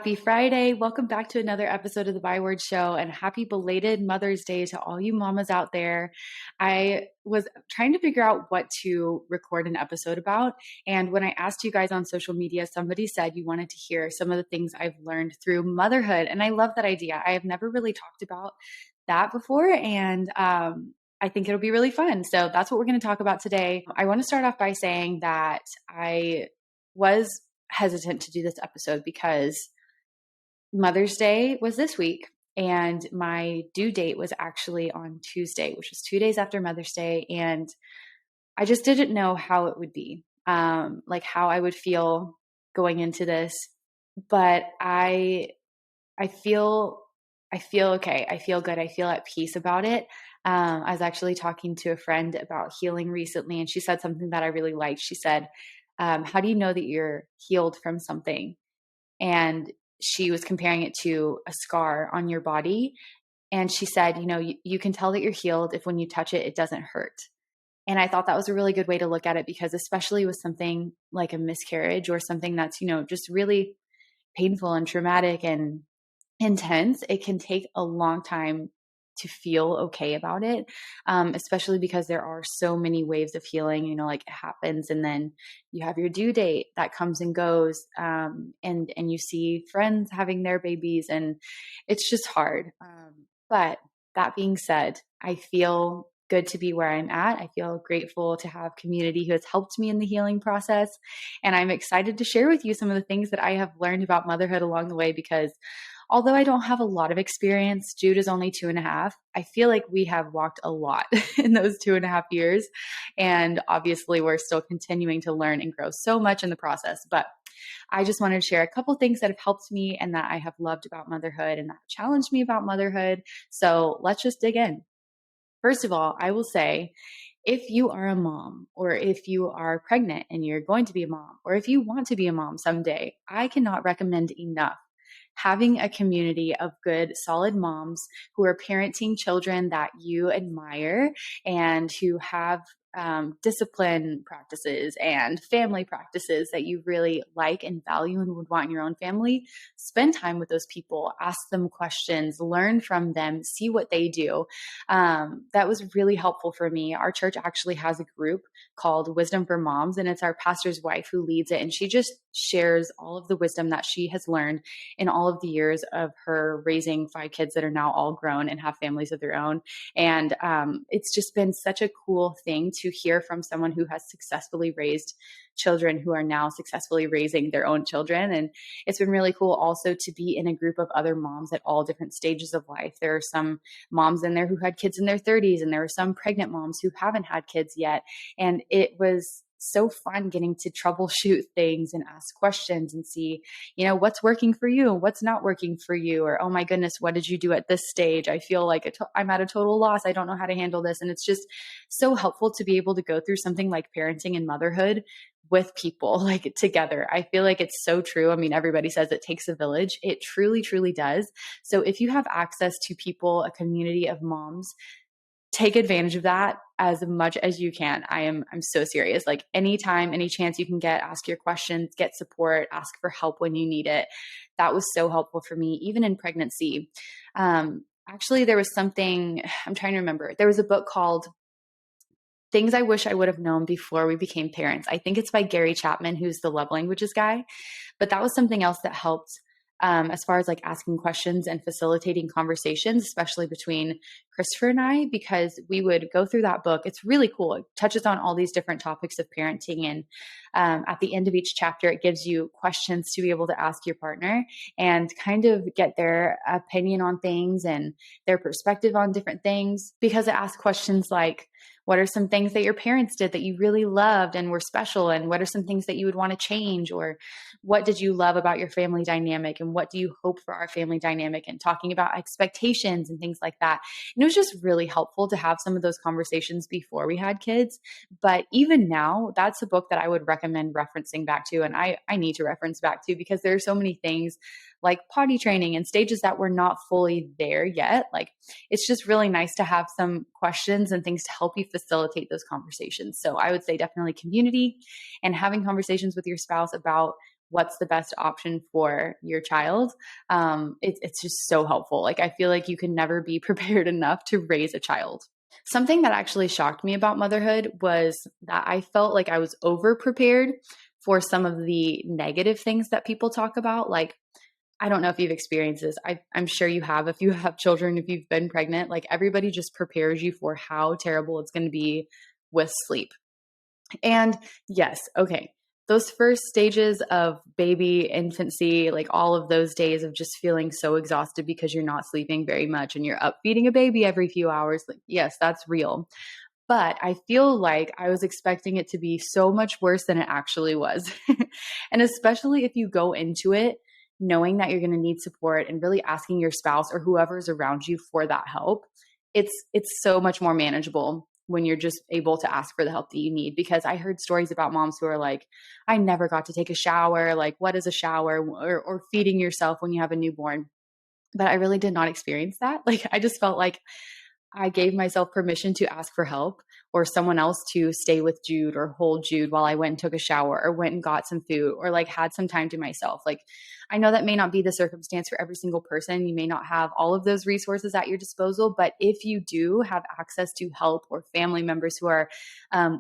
Happy Friday. Welcome back to another episode of the Byword Show, and happy belated Mother's Day to all you mamas out there. I was trying to figure out what to record an episode about. And when I asked you guys on social media, somebody said you wanted to hear some of the things I've learned through motherhood. And I love that idea. I have never really talked about that before. And I think it'll be really fun. So that's what we're going to talk about today. I want to start off by saying that I was hesitant to do this episode because Mother's Day was this week, and my due date was actually on Tuesday, which was 2 days after Mother's Day. And I just didn't know how it would be, like how I would feel going into this. But I feel okay. I feel good. I feel at peace about it. I was actually talking to a friend about healing recently, and she said something that I really liked. She said, how do you know that you're healed from something? And she was comparing it to a scar on your body. And she said, you can tell that you're healed if when you touch it, it doesn't hurt. And I thought that was a really good way to look at it, because especially with something like a miscarriage or something that's, just really painful and traumatic and intense, it can take a long time to feel okay about it, especially because there are so many waves of healing, like it happens and then you have your due date that comes and goes, and you see friends having their babies, and it's just hard. But that being said, I feel good to be where I'm at. I feel grateful to have community who has helped me in the healing process. And I'm excited to share with you some of the things that I have learned about motherhood along the way, because although I don't have a lot of experience, Jude is only 2.5. I feel like we have walked a lot in those 2.5 years. And obviously we're still continuing to learn and grow so much in the process. But I just wanted to share a couple things that have helped me and that I have loved about motherhood and that challenged me about motherhood. So let's just dig in. First of all, I will say, if you are a mom, or if you are pregnant and you're going to be a mom, or if you want to be a mom someday, I cannot recommend enough having a community of good, solid moms who are parenting children that you admire and who have discipline practices and family practices that you really like and value and would want in your own family. Spend time with those people, ask them questions, learn from them, see what they do. That was really helpful for me. Our church actually has a group called Wisdom for Moms, and it's our pastor's wife who leads it. And she just shares all of the wisdom that she has learned in all of the years of her raising 5 kids that are now all grown and have families of their own. And it's just been such a cool thing to hear from someone who has successfully raised children who are now successfully raising their own children. And it's been really cool also to be in a group of other moms at all different stages of life. There are some moms in there who had kids in their 30s, and there are some pregnant moms who haven't had kids yet. And it was so fun getting to troubleshoot things and ask questions and see, what's working for you, what's not working for you, or, oh my goodness, what did you do at this stage? I feel like I'm at a total loss. I don't know how to handle this. And it's just so helpful to be able to go through something like parenting and motherhood with people, like together. I feel like it's so true. I mean, everybody says it takes a village. It truly, truly does. So if you have access to people, a community of moms, take advantage of that as much as you can. I'm so serious. Like anytime, any chance you can get, ask your questions, get support, ask for help when you need it. That was so helpful for me, even in pregnancy. Actually, there was something, I'm trying to remember. There was a book called Things I Wish I Would Have Known Before We Became Parents. I think it's by Gary Chapman, who's the love languages guy. But that was something else that helped as far as like asking questions and facilitating conversations, especially between Christopher and I, because we would go through that book. It's really cool. It touches on all these different topics of parenting. And at the end of each chapter, it gives you questions to be able to ask your partner and kind of get their opinion on things and their perspective on different things, because it asks questions like, what are some things that your parents did that you really loved and were special? And what are some things that you would want to change? Or what did you love about your family dynamic? And what do you hope for our family dynamic? And talking about expectations and things like that. And it was just really helpful to have some of those conversations before we had kids. But even now, that's a book that I would recommend referencing back to. And I need to reference back to, because there are so many things like potty training and stages that we're not fully there yet. Like, it's just really nice to have some questions and things to help you facilitate those conversations. So I would say definitely community and having conversations with your spouse about what's the best option for your child, it's just so helpful. Like, I feel like you can never be prepared enough to raise a child. Something that actually shocked me about motherhood was that I felt like I was over prepared for some of the negative things that people talk about. Like, I don't know if you've experienced this. I'm sure you have. If you have children, if you've been pregnant, like everybody just prepares you for how terrible it's going to be with sleep. And yes, okay. Those first stages of baby infancy, like all of those days of just feeling so exhausted because you're not sleeping very much and you're up feeding a baby every few hours, like, yes, that's real. But I feel like I was expecting it to be so much worse than it actually was. And especially if you go into it knowing that you're going to need support and really asking your spouse or whoever's around you for that help, it's so much more manageable when you're just able to ask for the help that you need. Because I heard stories about moms who are like, I never got to take a shower. Like, what is a shower? Or feeding yourself when you have a newborn. But I really did not experience that. Like, I just felt like I gave myself permission to ask for help, or someone else to stay with Jude or hold Jude while I went and took a shower or went and got some food or like had some time to myself. Like, I know that may not be the circumstance for every single person. You may not have all of those resources at your disposal, but if you do have access to help or family members who are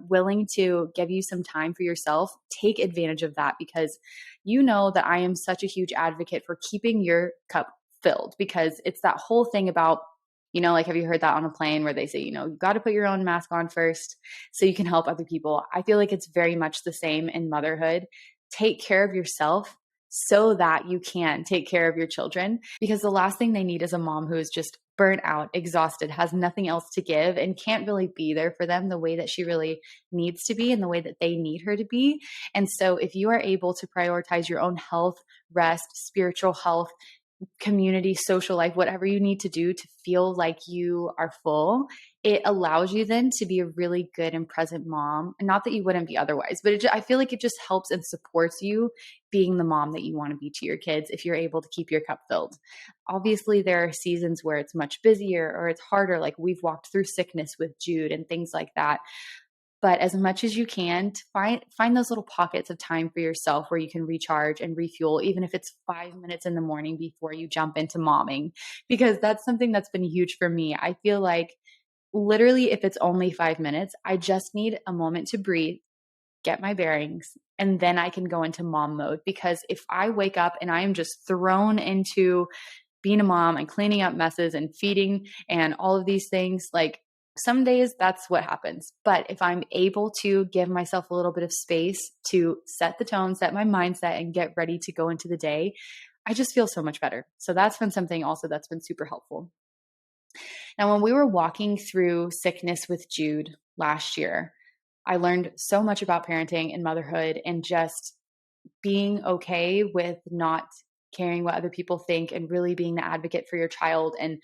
willing to give you some time for yourself, take advantage of that, because you know that I am such a huge advocate for keeping your cup filled, because it's that whole thing about, like, have you heard that on a plane where they say, you got to put your own mask on first so you can help other people? I feel like it's very much the same in motherhood. Take care of yourself so that you can take care of your children, because the last thing they need is a mom who is just burnt out, exhausted, has nothing else to give, and can't really be there for them the way that she really needs to be and the way that they need her to be. And so if you are able to prioritize your own health, rest, spiritual health, community, social life, whatever you need to do to feel like you are full, it allows you then to be a really good and present mom. And not that you wouldn't be otherwise, but I feel like it just helps and supports you being the mom that you want to be to your kids if you're able to keep your cup filled. Obviously, there are seasons where it's much busier or it's harder. Like, we've walked through sickness with Jude and things like that. But as much as you can, to find those little pockets of time for yourself where you can recharge and refuel, even if it's 5 minutes in the morning before you jump into momming, because that's something that's been huge for me. I feel like literally, if it's only 5 minutes, I just need a moment to breathe, get my bearings, and then I can go into mom mode. Because if I wake up and I am just thrown into being a mom and cleaning up messes and feeding and all of these things, like, some days that's what happens. But if I'm able to give myself a little bit of space to set the tone, set my mindset, and get ready to go into the day, I just feel so much better. So that's been something also that's been super helpful. Now, when we were walking through sickness with Jude last year, I learned so much about parenting and motherhood and just being okay with not caring what other people think and really being the advocate for your child and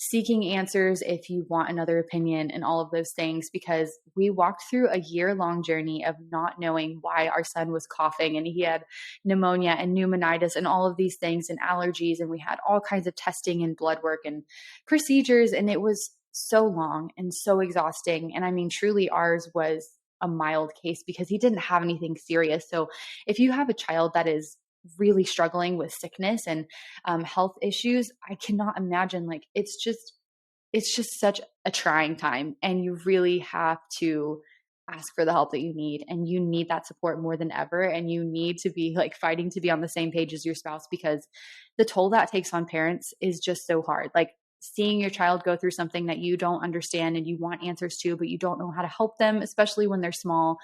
seeking answers if you want another opinion and all of those things. Because we walked through a year-long journey of not knowing why our son was coughing, and he had pneumonia and pneumonitis and all of these things and allergies, and we had all kinds of testing and blood work and procedures, and it was so long and so exhausting. And I mean, truly, ours was a mild case because he didn't have anything serious. So if you have a child that is really struggling with sickness and health issues, I cannot imagine, like, it's just such a trying time, and you really have to ask for the help that you need, and you need that support more than ever, and you need to be like fighting to be on the same page as your spouse, because the toll that takes on parents is just so hard. Like, seeing your child go through something that you don't understand and you want answers to, but you don't know how to help them, especially when they're small,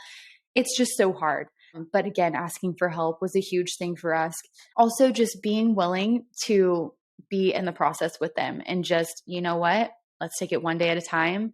it's just so hard. But again, asking for help was a huge thing for us. Also, just being willing to be in the process with them and just, you know what, let's take it one day at a time,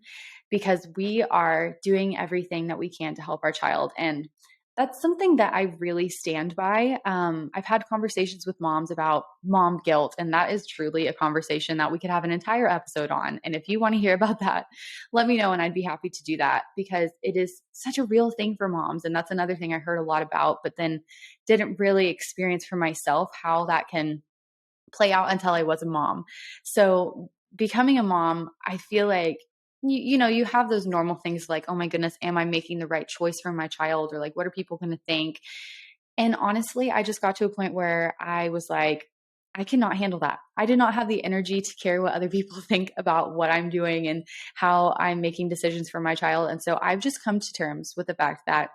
because we are doing everything that we can to help our child. And that's something that I really stand by. I've had conversations with moms about mom guilt, and that is truly a conversation that we could have an entire episode on. And if you want to hear about that, let me know, and I'd be happy to do that, because it is such a real thing for moms. And that's another thing I heard a lot about, but then didn't really experience for myself how that can play out until I was a mom. So becoming a mom, I feel like you have those normal things like, oh my goodness, am I making the right choice for my child? Or like, what are people going to think? And honestly, I just got to a point where I was like, I cannot handle that. I did not have the energy to care what other people think about what I'm doing and how I'm making decisions for my child. And so I've just come to terms with the fact that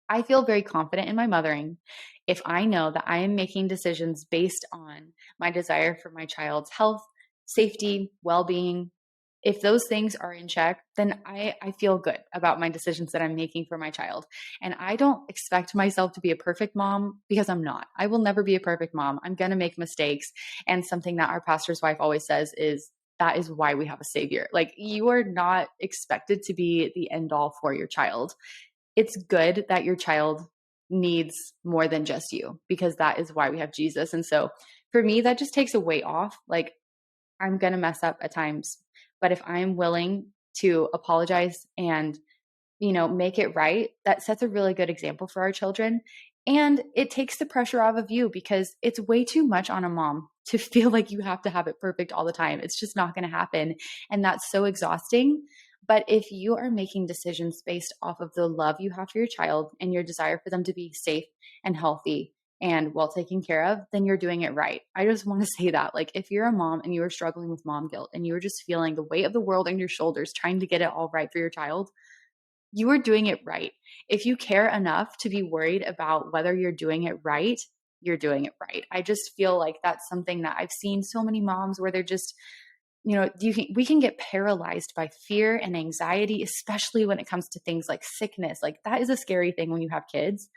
I feel very confident in my mothering if I know that I am making decisions based on my desire for my child's health, safety, well being. If those things are in check, then I feel good about my decisions that I'm making for my child. And I don't expect myself to be a perfect mom because I'm not. I will never be a perfect mom. I'm going to make mistakes. And something that our pastor's wife always says is, that is why we have a savior. Like, you are not expected to be the end all for your child. It's good that your child needs more than just you, because that is why we have Jesus. And so for me, that just takes a weight off. Like, I'm going to mess up at times, but if I'm willing to apologize and, make it right, that sets a really good example for our children. And it takes the pressure off of you, because it's way too much on a mom to feel like you have to have it perfect all the time. It's just not going to happen. And that's so exhausting. But if you are making decisions based off of the love you have for your child and your desire for them to be safe and healthy and well taken care of, then you're doing it right. I just want to say that. Like, if you're a mom and you are struggling with mom guilt and you're just feeling the weight of the world on your shoulders trying to get it all right for your child, you are doing it right. If you care enough to be worried about whether you're doing it right, you're doing it right. I just feel like that's something that I've seen so many moms where they're just, we can get paralyzed by fear and anxiety, especially when it comes to things like sickness. Like, that is a scary thing when you have kids,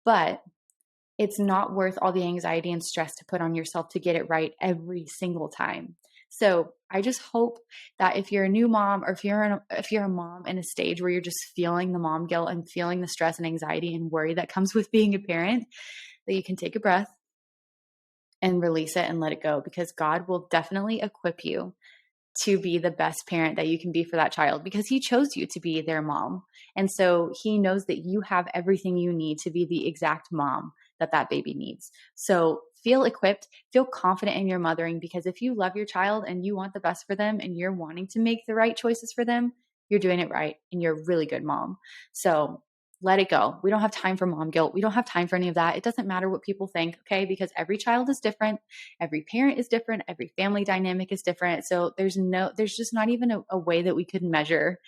but it's not worth all the anxiety and stress to put on yourself to get it right every single time. So I just hope that if you're a new mom, or if you're a mom in a stage where you're just feeling the mom guilt and feeling the stress and anxiety and worry that comes with being a parent, that you can take a breath and release it and let it go, because God will definitely equip you to be the best parent that you can be for that child, because he chose you to be their mom. And so he knows that you have everything you need to be the exact mom that that baby needs. So feel equipped, feel confident in your mothering, because if you love your child and you want the best for them and you're wanting to make the right choices for them, you're doing it right and you're a really good mom. So let it go. We don't have time for mom guilt. We don't have time for any of that. It doesn't matter what people think, okay? Because every child is different. Every parent is different. Every family dynamic is different. So there's just not even a way that we could measure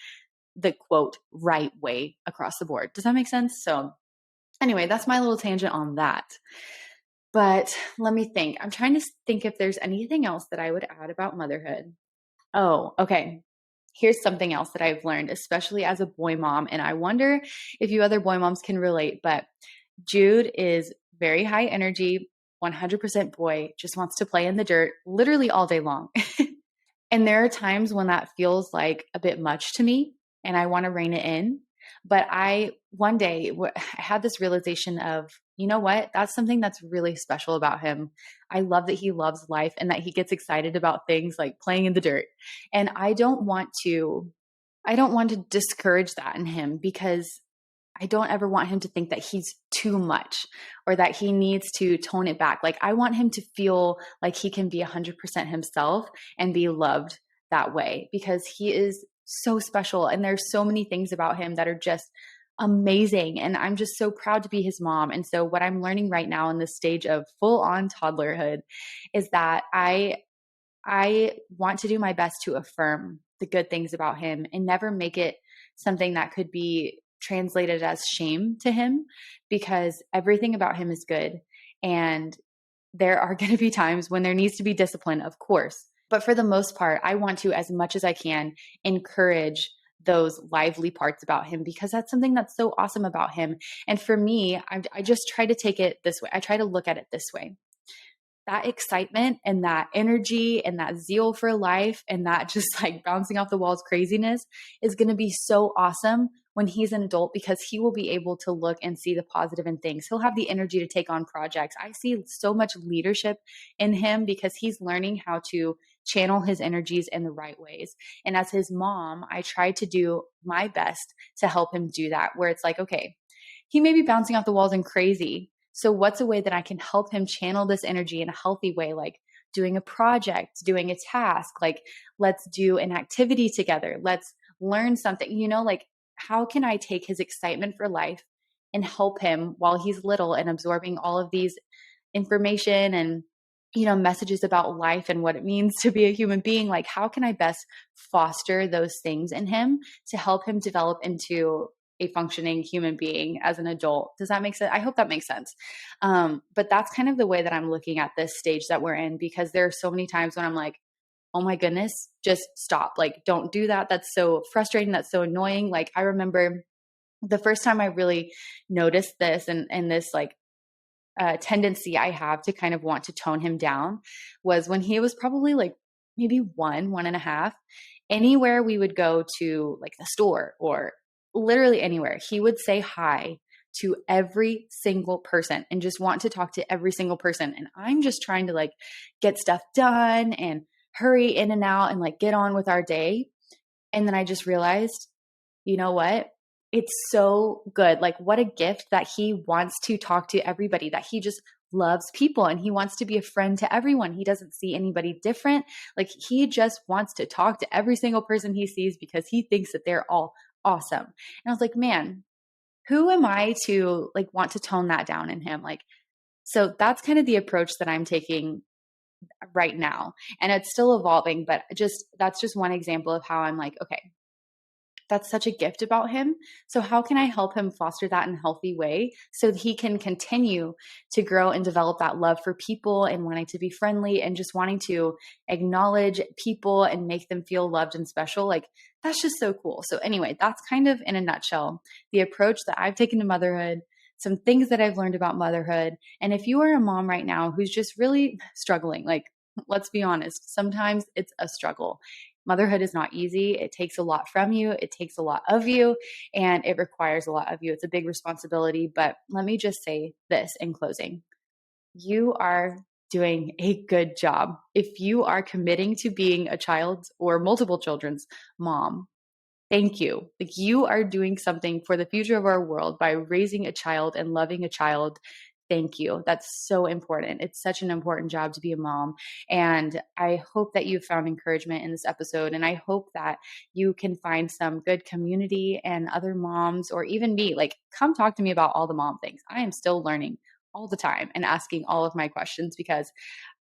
the quote right way across the board. Does that make sense? So anyway, that's my little tangent on that. But let me think. I'm trying to think if there's anything else that I would add about motherhood. Oh, okay. Here's something else that I've learned, especially as a boy mom. And I wonder if you other boy moms can relate, but Jude is very high energy, 100% boy, just wants to play in the dirt literally all day long. And there are times when that feels like a bit much to me and I want to rein it in. But one day, I had this realization of, you know what? That's something that's really special about him. I love that he loves life and that he gets excited about things like playing in the dirt. And I don't want to discourage that in him, because I don't ever want him to think that he's too much or that he needs to tone it back. Like, I want him to feel like he can be 100% himself and be loved that way, because he is so special. And there's so many things about him that are just amazing. And I'm just so proud to be his mom. And so what I'm learning right now in this stage of full on toddlerhood is that I want to do my best to affirm the good things about him and never make it something that could be translated as shame to him, because everything about him is good. And there are going to be times when there needs to be discipline, of course. But for the most part, I want to, as much as I can, encourage those lively parts about him, because that's something that's so awesome about him. And for me, I just try to take it this way. I try to look at it this way. That excitement and that energy and that zeal for life and that just like bouncing off the walls craziness is going to be so awesome when he's an adult, because he will be able to look and see the positive in things. He'll have the energy to take on projects. I see so much leadership in him because he's learning how to channel his energies in the right ways. And as his mom, I try to do my best to help him do that, where it's like, okay, he may be bouncing off the walls and crazy. So what's a way that I can help him channel this energy in a healthy way? Like doing a project, doing a task, like let's do an activity together. Let's learn something, like how can I take his excitement for life and help him while he's little and absorbing all of these information and messages about life and what it means to be a human being. Like, how can I best foster those things in him to help him develop into a functioning human being as an adult? Does that make sense? I hope that makes sense. But that's kind of the way that I'm looking at this stage that we're in, because there are so many times when I'm like, oh my goodness, just stop. Like, don't do that. That's so frustrating. That's so annoying. Like, I remember the first time I really noticed this and this like tendency I have to kind of want to tone him down was when he was probably like maybe 1.5. Anywhere we would go to, like the store or literally anywhere, he would say hi to every single person and just want to talk to every single person. And I'm just trying to like get stuff done and hurry in and out and like get on with our day. And then I just realized, you know what? It's so good. Like, what a gift that he wants to talk to everybody, that he just loves people and he wants to be a friend to everyone. He doesn't see anybody different. Like, he just wants to talk to every single person he sees because he thinks that they're all awesome. And I was like, man, who am I to like want to tone that down in him? Like, so that's kind of the approach that I'm taking right now. And it's still evolving, but that's just one example of how I'm like, okay, that's such a gift about him. So how can I help him foster that in a healthy way so that he can continue to grow and develop that love for people and wanting to be friendly and just wanting to acknowledge people and make them feel loved and special? Like, that's just so cool. So anyway, that's kind of in a nutshell the approach that I've taken to motherhood, some things that I've learned about motherhood. And if you are a mom right now who's just really struggling, like, let's be honest, sometimes it's a struggle. Motherhood is not easy. It takes a lot from you. It takes a lot of you, and it requires a lot of you. It's a big responsibility. But let me just say this in closing. You are doing a good job. If you are committing to being a child's or multiple children's mom, thank you. Like, you are doing something for the future of our world by raising a child and loving a child. Thank you. That's so important. It's such an important job to be a mom. And I hope that you found encouragement in this episode. And I hope that you can find some good community and other moms, or even me. Like, come talk to me about all the mom things. I am still learning all the time and asking all of my questions because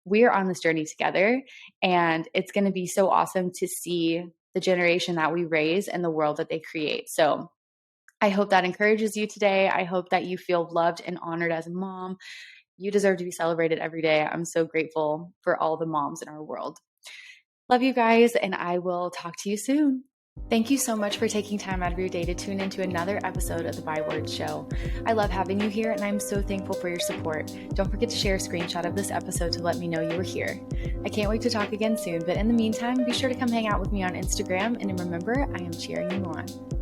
we are on this journey together. And it's going to be so awesome to see the generation that we raise and the world that they create. So I hope that encourages you today. I hope that you feel loved and honored as a mom. You deserve to be celebrated every day. I'm so grateful for all the moms in our world. Love you guys, and I will talk to you soon. Thank you so much for taking time out of your day to tune into another episode of the Byword Show. I love having you here, and I'm so thankful for your support. Don't forget to share a screenshot of this episode to let me know you were here. I can't wait to talk again soon, but in the meantime, be sure to come hang out with me on Instagram, and remember, I am cheering you on.